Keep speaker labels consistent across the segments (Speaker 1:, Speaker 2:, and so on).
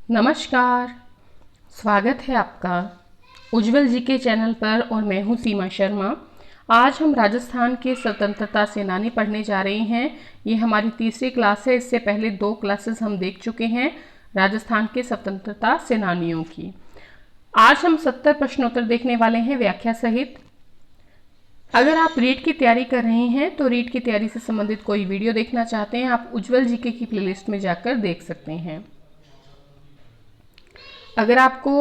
Speaker 1: नमस्कार। स्वागत है आपका उज्जवल जी के चैनल पर और मैं हूं सीमा शर्मा। आज हम राजस्थान के स्वतंत्रता सेनानी पढ़ने जा रहे हैं। ये हमारी तीसरी क्लास है। इससे पहले 2 क्लासेस हम देख चुके हैं राजस्थान के स्वतंत्रता सेनानियों की। आज हम 70 प्रश्नोत्तर देखने वाले हैं व्याख्या सहित। अगर आप रीट की तैयारी कर रहे हैं तो रीट की तैयारी से संबंधित कोई वीडियो देखना चाहते हैं, आप उज्जवल जीके की प्लेलिस्ट में जाकर देख सकते हैं। अगर आपको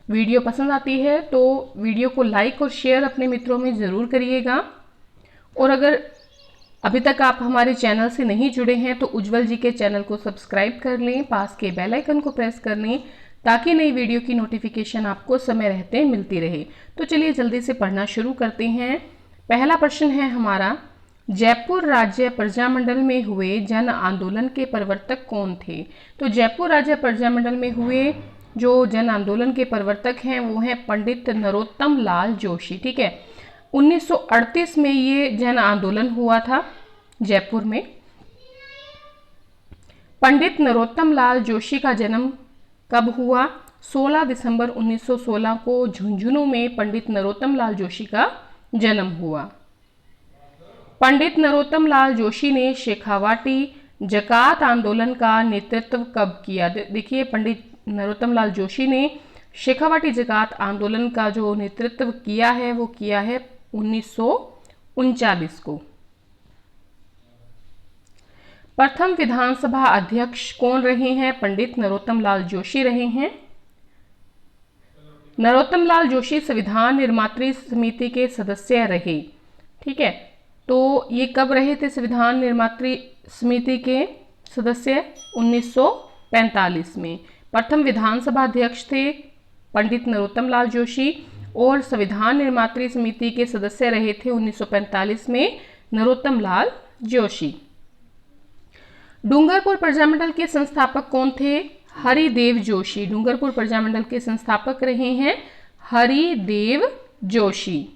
Speaker 1: वीडियो पसंद आती है तो वीडियो को लाइक और शेयर अपने मित्रों में ज़रूर करिएगा। और अगर अभी तक आप हमारे चैनल से नहीं जुड़े हैं तो उज्जवल जी के चैनल को सब्सक्राइब कर लें, पास के बेल आइकन को प्रेस कर लें ताकि नई वीडियो की नोटिफिकेशन आपको समय रहते मिलती रहे। तो चलिए जल्दी से पढ़ना शुरू करते हैं। पहला प्रश्न है हमारा, जयपुर राज्य प्रजामंडल में हुए जन आंदोलन के प्रवर्तक कौन थे? तो जयपुर राज्य प्रजामंडल में हुए जो जन आंदोलन के प्रवर्तक हैं वो हैं पंडित नरोत्तम लाल जोशी। ठीक है, 1938 में ये जन आंदोलन हुआ था जयपुर में। पंडित नरोत्तम लाल जोशी का जन्म कब हुआ? 16 दिसंबर 1916 को झुंझुनू में पंडित नरोत्तम लाल जोशी का जन्म हुआ। पंडित नरोत्तम लाल जोशी ने शेखावाटी जकात आंदोलन का नेतृत्व कब किया? देखिए, पंडित नरोत्तम लाल जोशी ने शेखावाटी जकात आंदोलन का जो नेतृत्व किया है वो किया है 1939 को। प्रथम विधानसभा अध्यक्ष कौन रहे हैं? पंडित नरोत्तम लाल जोशी रहे हैं। नरोत्तम लाल जोशी संविधान निर्मात्री समिति के सदस्य रहे। ठीक है, तो ये कब रहे थे संविधान निर्मात्री समिति के सदस्य? 1945 में। प्रथम विधानसभा अध्यक्ष थे पंडित नरोत्तम लाल जोशी और संविधान निर्मात्री समिति के सदस्य रहे थे 1945 में नरोत्तम लाल जोशी। डूंगरपुर प्रजामंडल के संस्थापक कौन थे? हरिदेव जोशी। डूंगरपुर प्रजामंडल के संस्थापक रहे हैं हरिदेव जोशी।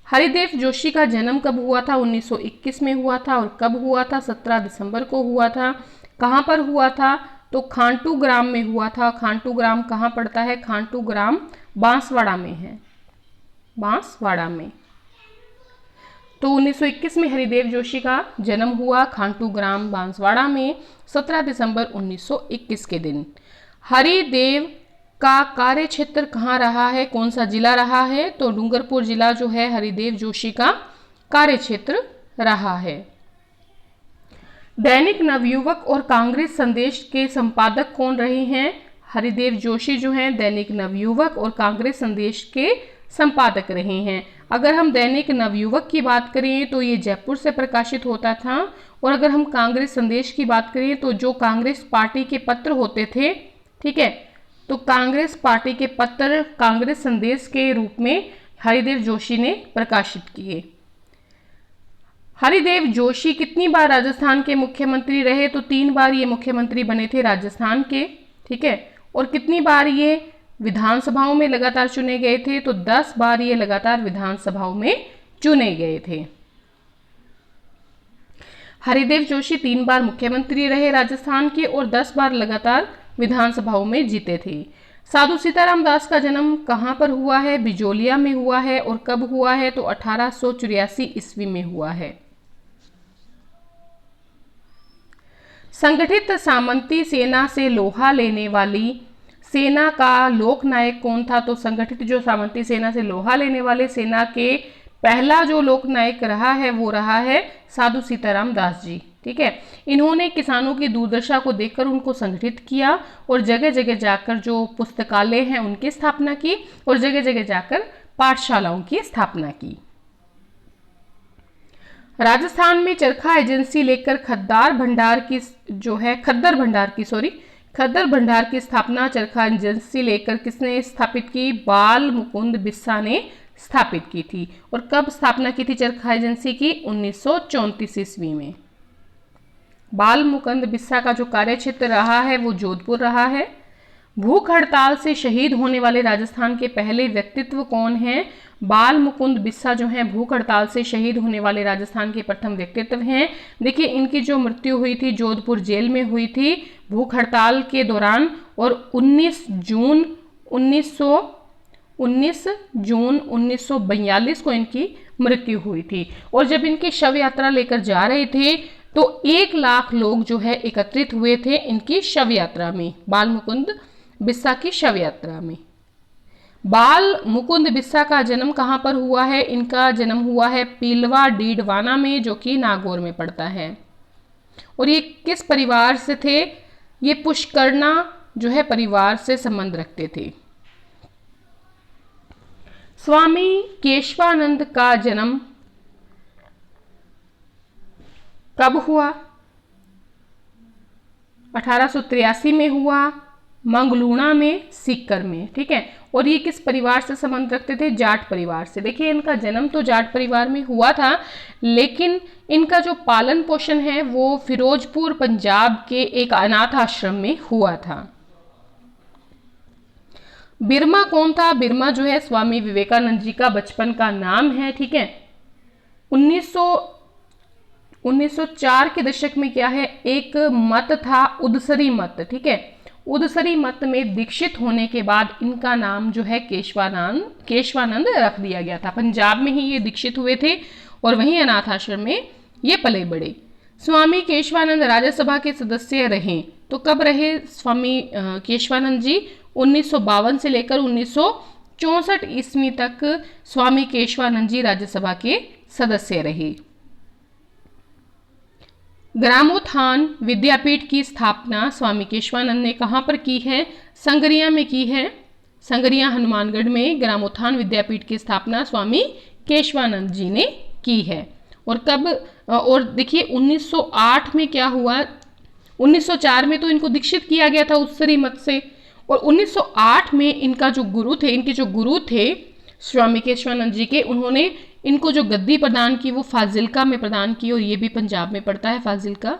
Speaker 1: हरिदेव जोशी का जन्म कब हुआ था? 1921 में हुआ था। और कब हुआ था? 17 दिसंबर को हुआ था। कहाँ पर हुआ था? तो खांटू ग्राम में हुआ था। खांटू ग्राम कहाँ पड़ता है? खांटू ग्राम बांसवाड़ा में है, बांसवाड़ा में। तो 1921 में हरिदेव जोशी का जन्म हुआ खांटू ग्राम बांसवाड़ा में 17 दिसंबर 1921 के दिन। हरिदेव का कार्य क्षेत्र कहाँ रहा है? कौन सा जिला रहा है? तो डूंगरपुर जिला जो है हरिदेव जोशी का कार्य क्षेत्र रहा है। दैनिक नवयुवक और कांग्रेस संदेश के संपादक कौन रहे हैं? हरिदेव जोशी जो हैं दैनिक नवयुवक और कांग्रेस संदेश के संपादक रहे हैं। अगर हम दैनिक नवयुवक की बात करें तो ये जयपुर से प्रकाशित होता था। और अगर हम कांग्रेस संदेश की बात करें तो जो कांग्रेस पार्टी के पत्र होते थे, ठीक है, तो कांग्रेस पार्टी के पत्र कांग्रेस संदेश के रूप में हरिदेव जोशी ने प्रकाशित किए। हरिदेव जोशी कितनी बार राजस्थान के मुख्यमंत्री रहे? तो 3 बार ये मुख्यमंत्री बने थे राजस्थान के। ठीक है, और कितनी बार ये विधानसभाओं में लगातार चुने गए थे? तो 10 बार ये लगातार विधानसभाओं में चुने गए थे। हरिदेव जोशी 3 बार मुख्यमंत्री रहे राजस्थान के और 10 बार लगातार विधानसभाओं में जीते थे। साधु सीताराम दास का जन्म कहाँ पर हुआ है? बिजोलिया में हुआ है। और कब हुआ है? तो 1884 ईस्वी में हुआ है। संगठित सामंती सेना से लोहा लेने वाली सेना का लोकनायक कौन था? तो संगठित जो सामंती सेना से लोहा लेने वाले सेना के पहला जो लोकनायक रहा है वो रहा है साधु सीताराम दास जी। ठीक है, इन्होंने किसानों की दुर्दशा को देखकर उनको संगठित किया और जगह जगह जाकर जो पुस्तकालय हैं उनकी स्थापना की और जगह जगह जाकर पाठशालाओं की स्थापना की। राजस्थान में चरखा एजेंसी लेकर खद्दर भंडार की स्थापना चरखा एजेंसी लेकर किसने स्थापित की? बाल मुकुंद बिस्सा ने स्थापित की थी। और कब स्थापना की थी चरखा एजेंसी की? 1934 ईस्वी में। बाल मुकुंद बिस्सा का जो कार्य क्षेत्र रहा है वो जोधपुर रहा है। भूख हड़ताल से शहीद होने वाले राजस्थान के पहले व्यक्तित्व कौन हैं? बाल मुकुंद बिस्सा जो हैं भूख हड़ताल से शहीद होने वाले राजस्थान के प्रथम व्यक्तित्व हैं। देखिए इनकी जो मृत्यु हुई थी जोधपुर जेल में हुई थी भूख हड़ताल के दौरान, और 19 जून 1942 को इनकी मृत्यु हुई थी। और जब इनकी शव यात्रा लेकर जा रहे थे तो 1 लाख लोग जो है एकत्रित हुए थे इनकी शव यात्रा में, बाल मुकुंद बिस्सा की शव यात्रा में। बाल मुकुंद बिस्सा का जन्म कहाँ पर हुआ है? इनका जन्म हुआ है पीलवा डीडवाना में, जो कि नागौर में पड़ता है। और ये किस परिवार से थे? ये पुष्करना जो है परिवार से संबंध रखते थे। स्वामी केशवानंद का जन्म कब हुआ? 1883 में हुआ, मंगलूणा में, सीकर में। ठीक है, और ये किस परिवार से संबंध रखते थे? जाट परिवार से। देखिए इनका जन्म तो जाट परिवार में हुआ था, लेकिन इनका जो पालन पोषण है वो फिरोजपुर पंजाब के एक अनाथ आश्रम में हुआ था। बिरमा कौन था? बिरमा जो है स्वामी विवेकानंद जी का बचपन का नाम है। ठीक है, 1904 के दशक में क्या है, एक मत था उदसरी मत। ठीक है, उदसरी मत में दीक्षित होने के बाद इनका नाम जो है केशवानंद रख दिया गया था। पंजाब में ही ये दीक्षित हुए थे और वहीं अनाथ आश्रम में ये पले बड़े। स्वामी केशवानंद राज्यसभा के सदस्य रहे, तो कब रहे स्वामी केशवानंद जी? 1952 से लेकर 1964 ईस्वी तक स्वामी केशवानंद जी राज्यसभा के सदस्य रहे। ग्रामोत्थान विद्यापीठ की स्थापना स्वामी केशवानंद ने कहाँ पर की है? संगरिया में की है। संगरिया हनुमानगढ़ में ग्रामोत्थान विद्यापीठ की स्थापना स्वामी केशवानंद जी ने की है। और कब? और देखिए 1908 में क्या हुआ, 1904 में तो इनको दीक्षित किया गया था उत्सरी मत से, और 1908 में इनके जो गुरु थे स्वामी केशवानंद जी के, उन्होंने इनको जो गद्दी प्रदान की वो फाजिल्का में प्रदान की, और ये भी पंजाब में पड़ता है फाजिल्का।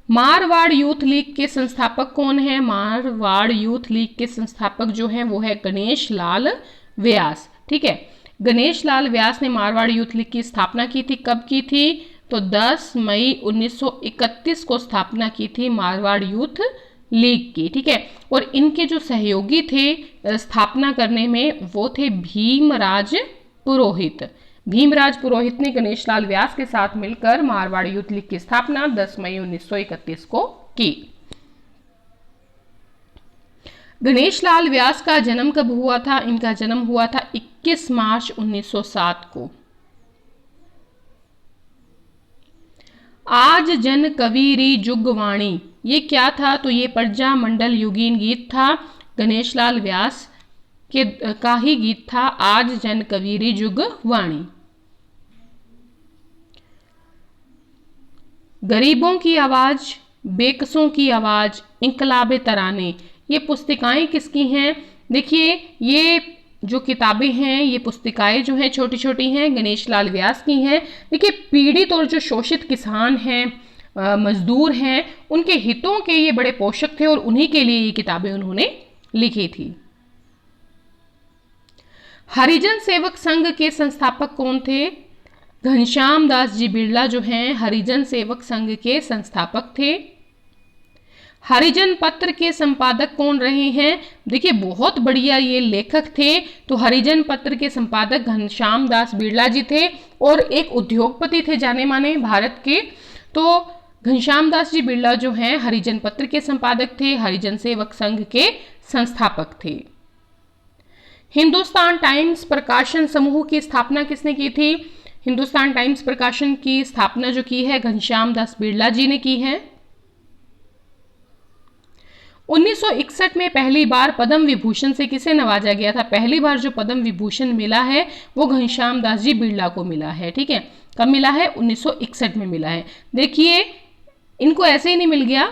Speaker 1: मारवाड़ यूथ लीग के संस्थापक कौन है? मारवाड़ यूथ लीग के संस्थापक जो हैं वो है गणेश लाल व्यास। ठीक है, गणेश लाल व्यास ने मारवाड़ यूथ लीग की स्थापना की थी। कब की थी? तो 10 मई 1931 को स्थापना की थी मारवाड़ यूथ लीग की। ठीक है, और इनके जो सहयोगी थे स्थापना करने में वो थे भीमराज पुरोहित। भीमराज पुरोहित ने गणेश लाल व्यास के साथ मिलकर मारवाड़ यूथ लीग की स्थापना 10 मई 1931 को की। गणेश लाल व्यास का जन्म कब हुआ था? इनका जन्म हुआ था 21 मार्च 1907 को। आज जन कवीरी जुगवाणी, ये क्या था? तो ये प्रजा मंडल युगीन गीत था, गणेश लाल व्यास का ही गीत था, आज जन कवीरी जुगवाणी। गरीबों की आवाज, बेकसों की आवाज, इंकलाबे तराने, ये पुस्तिकाएं किसकी हैं? देखिए ये जो किताबें हैं, ये पुस्तिकाएं जो हैं छोटी छोटी हैं, गणेश लाल व्यास की हैं। देखिए पीड़ित और जो शोषित किसान हैं, मजदूर हैं, उनके हितों के ये बड़े पोषक थे और उन्हीं के लिए ये किताबें उन्होंने लिखी थी। हरिजन सेवक संघ के संस्थापक कौन थे? घनश्याम दास जी बिड़ला जो हैं हरिजन सेवक संघ के संस्थापक थे। हरिजन पत्र के संपादक कौन रहे हैं? देखिए बहुत बढ़िया ये लेखक थे। तो हरिजन पत्र के संपादक घनश्याम दास बिड़ला जी थे और एक उद्योगपति थे जाने माने भारत के। तो घनश्याम दास जी बिड़ला जो हैं हरिजन पत्र के संपादक थे, हरिजन सेवक संघ के संस्थापक थे। हिंदुस्तान टाइम्स प्रकाशन समूह की स्थापना किसने की थी? हिंदुस्तान टाइम्स प्रकाशन की स्थापना जो की है घनश्याम दास बिड़ला जी ने की है। 1961 में पहली बार पद्म विभूषण से किसे नवाजा गया था? पहली बार जो पद्म विभूषण मिला है वो घनश्याम दास जी बिड़ला को मिला है। ठीक है, कब मिला है? 1961 में मिला है। देखिए इनको ऐसे ही नहीं मिल गया,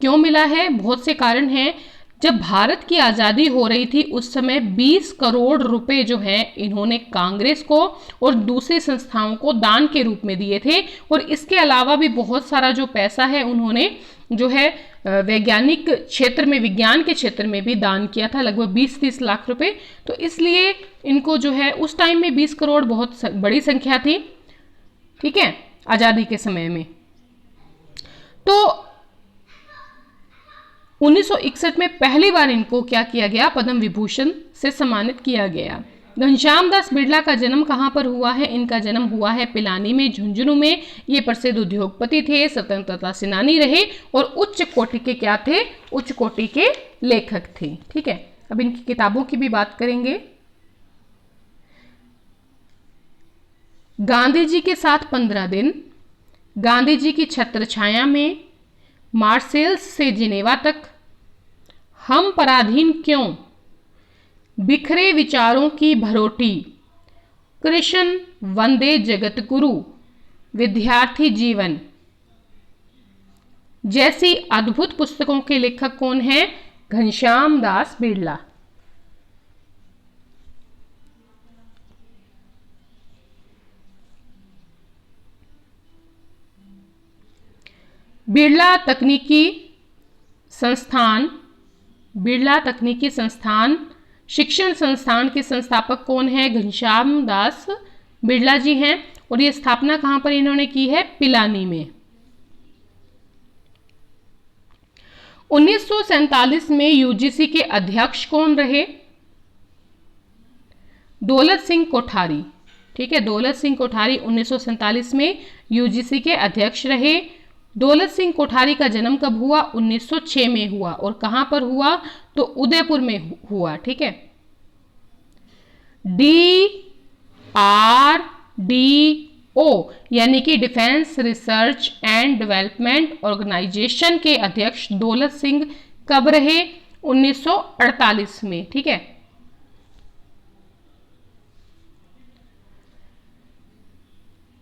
Speaker 1: क्यों मिला है? बहुत से कारण हैं। जब भारत की आज़ादी हो रही थी उस समय 20 करोड़ रुपए जो हैं इन्होंने कांग्रेस को और दूसरी संस्थाओं को दान के रूप में दिए थे, और इसके अलावा भी बहुत सारा जो पैसा है उन्होंने जो है वैज्ञानिक क्षेत्र में, विज्ञान के क्षेत्र में भी दान किया था, लगभग 20-30 लाख रुपए। तो इसलिए इनको जो है उस टाइम में 20 करोड़ बहुत बड़ी संख्या थी, ठीक है, आजादी के समय में। तो 1961 में पहली बार इनको क्या किया गया, पद्म विभूषण से सम्मानित किया गया। घनश्याम दास बिरला का जन्म कहाँ पर हुआ है? इनका जन्म हुआ है पिलानी में, झुंझुनू में। ये प्रसिद्ध उद्योगपति थे, स्वतंत्रता सेनानी रहे और उच्च कोटि के क्या थे? उच्च कोटि के लेखक थे, ठीक है। अब इनकी किताबों की भी बात करेंगे। गांधी जी के साथ 15 दिन, गांधी जी की छत्र छाया में, मार्सेल्स से जिनेवा तक, हम पराधीन क्यों, बिखरे विचारों की भरोटी, कृष्ण वंदे जगत गुरु, विद्यार्थी जीवन जैसी अद्भुत पुस्तकों के लेखक कौन हैं? घनश्याम दास बिरला। बिरला तकनीकी संस्थान, बिरला तकनीकी संस्थान शिक्षण संस्थान के संस्थापक कौन है? घनश्याम दास बिरला जी हैं। और ये स्थापना कहां पर इन्होंने की है? पिलानी में। 1947 में यूजीसी के अध्यक्ष कौन रहे? दौलत सिंह कोठारी, ठीक है, दौलत सिंह कोठारी 1947 में यूजीसी के अध्यक्ष रहे। दौलत सिंह कोठारी का जन्म कब हुआ? 1906 में हुआ। और कहां पर हुआ? तो उदयपुर में हुआ, ठीक है। DRDO यानी कि defence research and development organisation के अध्यक्ष दौलत सिंह कब रहे? 1948 में, ठीक है।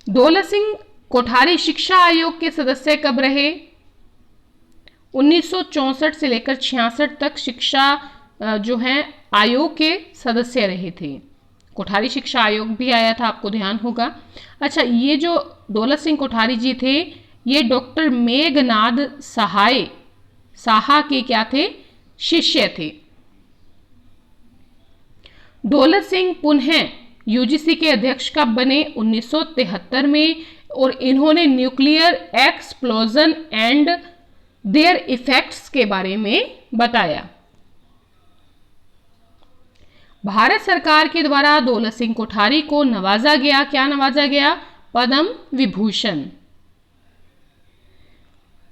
Speaker 1: दौलत सिंह कोठारी शिक्षा आयोग के सदस्य कब रहे? 1964 से लेकर 66 तक शिक्षा जो है आयोग के सदस्य रहे थे। कोठारी शिक्षा आयोग भी आया था, आपको ध्यान होगा। अच्छा, ये जो दौलत सिंह कोठारी जी थे, ये डॉक्टर मेघनाद साहा के क्या थे? शिष्य थे। दौलत सिंह पुनः यूजीसी के अध्यक्ष कब बने? 1973 में। और इन्होंने nuclear explosion and there effects के बारे में बताया। भारत सरकार के द्वारा दौलत सिंह कोठारी को नवाजा गया, क्या नवाजा गया? पद्म विभूषण।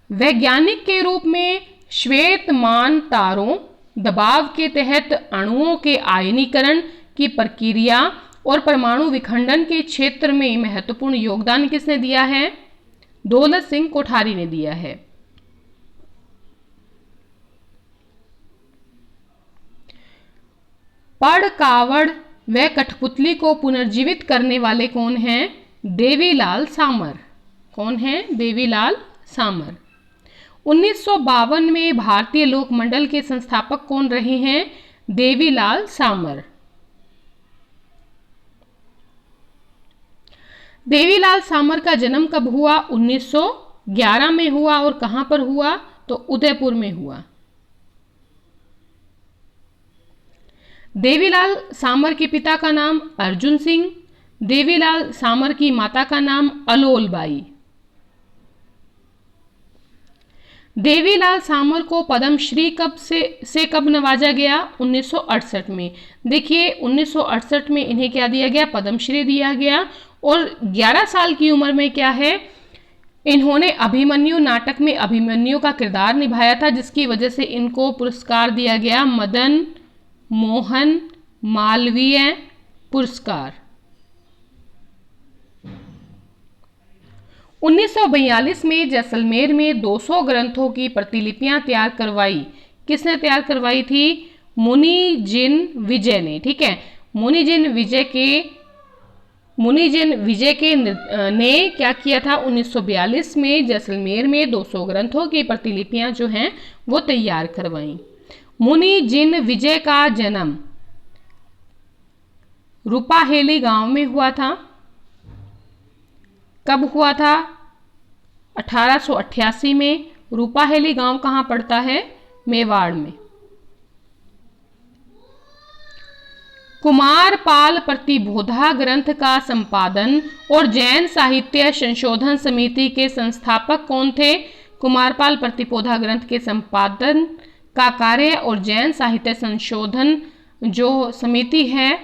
Speaker 1: वैज्ञानिक के रूप में श्वेतमान तारों, दबाव के तहत अणुओं के आयनीकरण की प्रक्रिया और परमाणु विखंडन के क्षेत्र में महत्वपूर्ण योगदान किसने दिया है? दौलत सिंह कोठारी ने दिया है। पड़ कावड़ व कठपुतली को पुनर्जीवित करने वाले कौन हैं? देवीलाल सामर। कौन है? देवीलाल सामर। 1952 में भारतीय लोक मंडल के संस्थापक कौन रहे हैं? देवीलाल सामर। देवीलाल सामर का जन्म कब हुआ? 1911 में हुआ। और कहां पर हुआ? तो उदयपुर में हुआ। देवीलाल सामर के पिता का नाम अर्जुन सिंह, देवीलाल सामर की माता का नाम अलोलबाई। देवीलाल सामर को पद्मश्री कब नवाजा गया? 1968 में। देखिए 1968 में इन्हें क्या दिया गया? पद्मश्री दिया गया। और 11 साल की उम्र में क्या है, इन्होंने अभिमन्यु नाटक में अभिमन्यु का किरदार निभाया था, जिसकी वजह से इनको पुरस्कार दिया गया मदन मोहन मालवीय पुरस्कार। 1942 में जैसलमेर में 200 ग्रंथों की प्रतिलिपियां तैयार करवाई। किसने तैयार करवाई थी? मुनि जिन विजय ने, ठीक है। मुनि जिन विजय ने क्या किया था? 1942 में जैसलमेर में 200 ग्रंथों की प्रतिलिपियां जो हैं वो तैयार करवाई। मुनि जिन विजय का जन्म रूपाहेली गांव में हुआ था। कब हुआ था? 1888 में। रूपाहेली गांव कहाँ पड़ता है? मेवाड़ में। कुमारपाल प्रतिबोधा ग्रंथ का संपादन और जैन साहित्य संशोधन समिति के संस्थापक कौन थे? कुमारपाल प्रतिबोधा ग्रंथ के संपादन का कार्य और जैन साहित्य संशोधन जो समिति है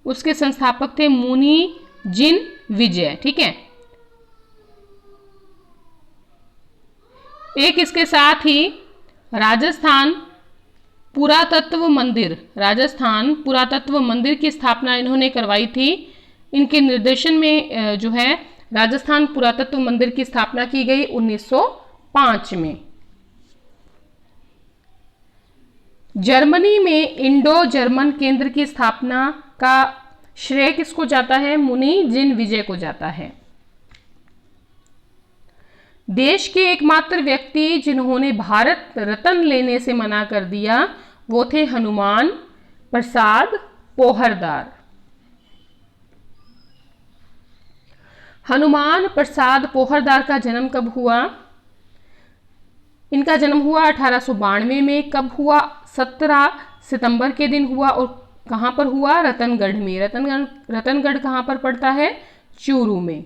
Speaker 1: उसके संस्थापक थे मुनि जिन विजय। ठीक है, एक इसके साथ ही राजस्थान पुरातत्व मंदिर की स्थापना इन्होंने करवाई थी। इनके निर्देशन में जो है राजस्थान पुरातत्व मंदिर की स्थापना की गई 1905 में। जर्मनी में इंडो जर्मन केंद्र की स्थापना का श्रेय किसको जाता है? मुनि जिन विजय को जाता है। देश के एकमात्र व्यक्ति जिन्होंने भारत रत्न लेने से मना कर दिया वो थे हनुमान प्रसाद पोहरदार। हनुमान प्रसाद पोहरदार का जन्म कब हुआ? इनका जन्म हुआ 1892 में। कब हुआ? 17 सितंबर के दिन हुआ। और कहाँ पर हुआ? रतनगढ़ में। रतनगढ़ कहाँ पर पड़ता है? चूरू में।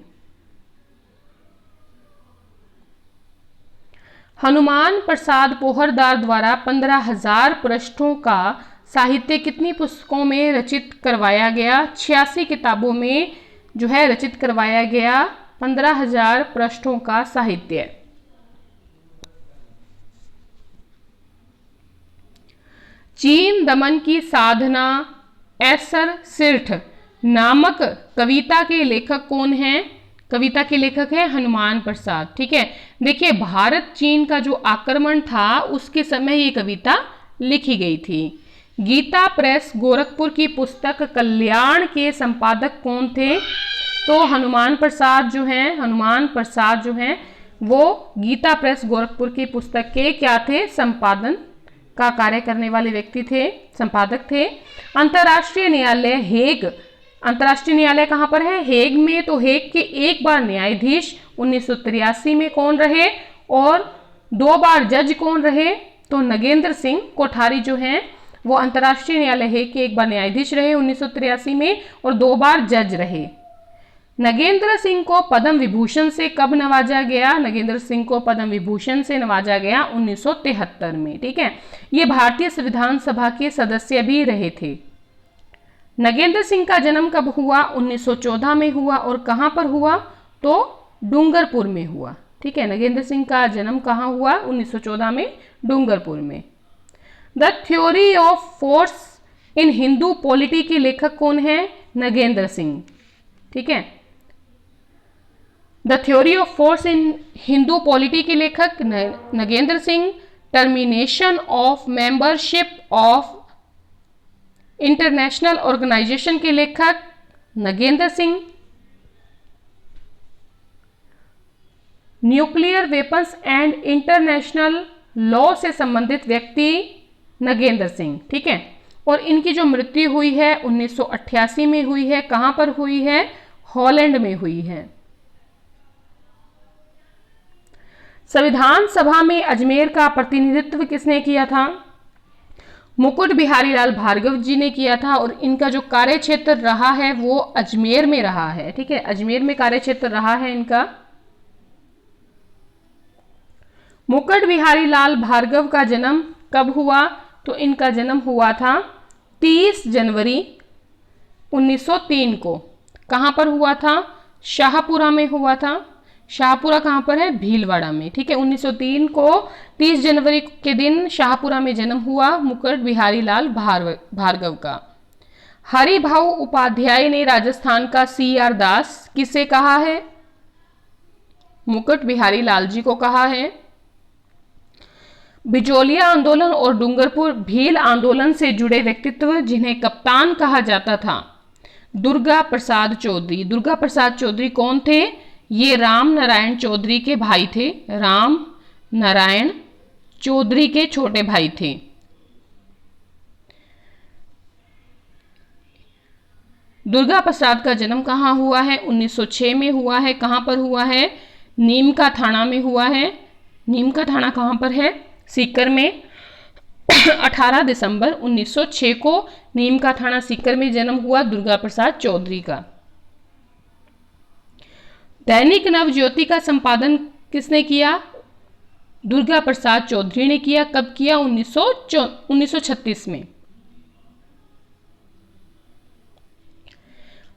Speaker 1: हनुमान प्रसाद पोहरदार द्वारा 15,000 पृष्ठों का साहित्य कितनी पुस्तकों में रचित करवाया गया? 86 किताबों में जो है रचित करवाया गया 15,000 पृष्ठों का साहित्य। चीन दमन की साधना ऐसर सिर्ठ नामक कविता के लेखक कौन हैं? कविता के लेखक है हनुमान प्रसाद। ठीक है, देखिए भारत चीन का जो आक्रमण था उसके समय ये कविता लिखी गई थी। गीता प्रेस गोरखपुर की पुस्तक कल्याण के संपादक कौन थे? तो हनुमान प्रसाद जो हैं वो गीता प्रेस गोरखपुर की पुस्तक के क्या थे? संपादन का कार्य करने वाले व्यक्ति थे, संपादक थे। अंतर्राष्ट्रीय न्यायालय कहाँ पर है? हेग में। तो हेग के एक बार न्यायाधीश 1983 में कौन रहे और 2 बार जज कौन रहे? तो नगेंद्र सिंह कोठारी जो हैं वो अंतर्राष्ट्रीय न्यायालय हेग के एक बार न्यायाधीश रहे 1983 में और 2 बार जज रहे। नगेंद्र सिंह को पद्म विभूषण से कब नवाजा गया? नगेंद्र सिंह को पद्म विभूषण से नवाजा गया 1973 में। ठीक है, ये भारतीय संविधान सभा के सदस्य भी रहे थे। नगेंद्र सिंह का जन्म कब हुआ? 1914 में हुआ। और कहाँ पर हुआ? तो डूंगरपुर में हुआ। ठीक है, नगेंद्र सिंह का जन्म कहाँ हुआ? 1914 में डूंगरपुर में। The theory of force in Hindu polity के लेखक कौन है? नगेंद्र सिंह। ठीक है, the theory of force in Hindu polity के लेखक Nagendra Singh. Termination of membership of international organisation के लेखक Nagendra Singh. Nuclear weapons and international law से संबंधित व्यक्ति नगेंद्र सिंह। ठीक है, और इनकी जो मृत्यु हुई है 1988 में हुई है। कहां पर हुई है? हॉलैंड में हुई है। संविधान सभा में अजमेर का प्रतिनिधित्व किसने किया था? मुकुट बिहारी लाल भार्गव जी ने किया था। और इनका जो कार्य क्षेत्र रहा है वो अजमेर में रहा है। ठीक है, अजमेर में कार्य क्षेत्र रहा है इनका। मुकुट बिहारी लाल भार्गव का जन्म कब हुआ? तो इनका जन्म हुआ था 30 जनवरी 1903 को। कहां पर हुआ था? शाहपुरा में हुआ था। शाहपुरा कहां पर है? भीलवाड़ा में। ठीक है, 1903 को 30 जनवरी के दिन शाहपुरा में जन्म हुआ मुकुट बिहारी लाल भार्गव का। हरिभाऊ उपाध्याय ने राजस्थान का CR दास किसे कहा है? मुकुट बिहारी लाल जी को कहा है। बिचौलिया आंदोलन और डूंगरपुर भील आंदोलन से जुड़े व्यक्तित्व जिन्हें कप्तान कहा जाता था? दुर्गा प्रसाद चौधरी। दुर्गा प्रसाद चौधरी कौन थे? ये राम नारायण चौधरी के भाई थे। राम नारायण चौधरी के छोटे भाई थे। दुर्गा प्रसाद का जन्म कहाँ हुआ है? 1906 में हुआ है। कहाँ पर हुआ है? नीम का थाना में हुआ है। नीम का थाना कहाँ पर है? सीकर में। 18 दिसंबर 1906 को नीम का थाना सीकर में जन्म हुआ दुर्गा प्रसाद चौधरी का। दैनिक नवज्योति का संपादन किसने किया? दुर्गा प्रसाद चौधरी ने किया। कब किया? 1936 में।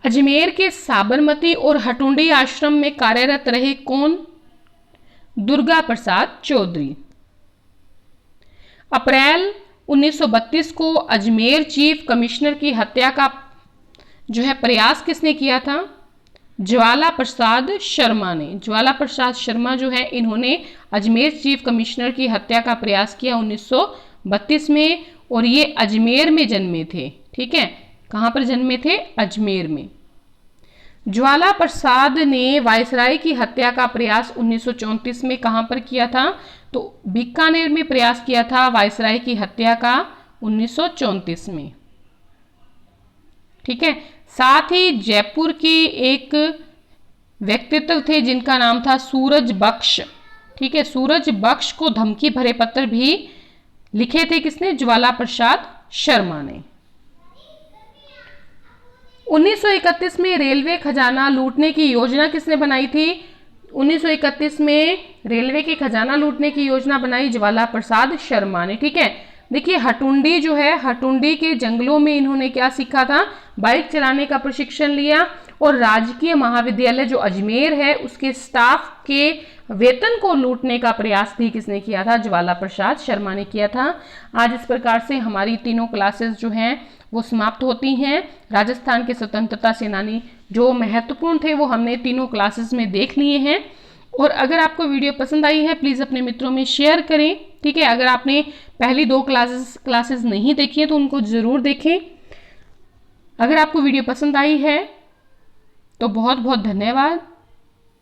Speaker 1: अजमेर के साबरमती और हटुंडी आश्रम में कार्यरत रहे कौन? दुर्गा प्रसाद चौधरी। अप्रैल 1932 को अजमेर चीफ कमिश्नर की हत्या का जो है प्रयास किसने किया था? ज्वाला प्रसाद शर्मा ने। ज्वाला प्रसाद शर्मा जो है इन्होंने अजमेर चीफ कमिश्नर की हत्या का प्रयास किया 1932 में, और ये अजमेर में जन्मे थे। ठीक है, कहाँ पर जन्मे थे? अजमेर में। ज्वाला प्रसाद ने वायसराय की हत्या का प्रयास 1934 में कहाँ पर किया था? तो बीकानेर में प्रयास किया था वायसराय की हत्या का 1934 में। ठीक है, साथ ही जयपुर के एक व्यक्तित्व थे जिनका नाम था सूरज बख्श। ठीक है, सूरज बख्श को धमकी भरे पत्र भी लिखे थे किसने? ज्वाला प्रसाद शर्मा ने। 1931 में रेलवे खजाना लूटने की योजना किसने बनाई थी? 1931 में रेलवे के खजाना लूटने की योजना बनाई ज्वाला प्रसाद शर्मा ने। ठीक है, देखिए हटुंडी जो है, हटुंडी के जंगलों में इन्होंने क्या सीखा था? बाइक चलाने का प्रशिक्षण लिया, और राजकीय महाविद्यालय जो अजमेर है उसके स्टाफ के वेतन को लूटने का प्रयास भी किसने किया था? ज्वाला प्रसाद शर्मा ने किया था। आज इस प्रकार से हमारी तीनों क्लासेस जो हैं वो समाप्त होती हैं। राजस्थान के स्वतंत्रता सेनानी जो महत्वपूर्ण थे वो हमने तीनों क्लासेस में देख लिए हैं। और अगर आपको वीडियो पसंद आई है प्लीज़ अपने मित्रों में शेयर करें। ठीक है, अगर आपने पहली 2 क्लासेस नहीं देखी हैं तो उनको ज़रूर देखें। अगर आपको वीडियो पसंद आई है तो बहुत बहुत धन्यवाद।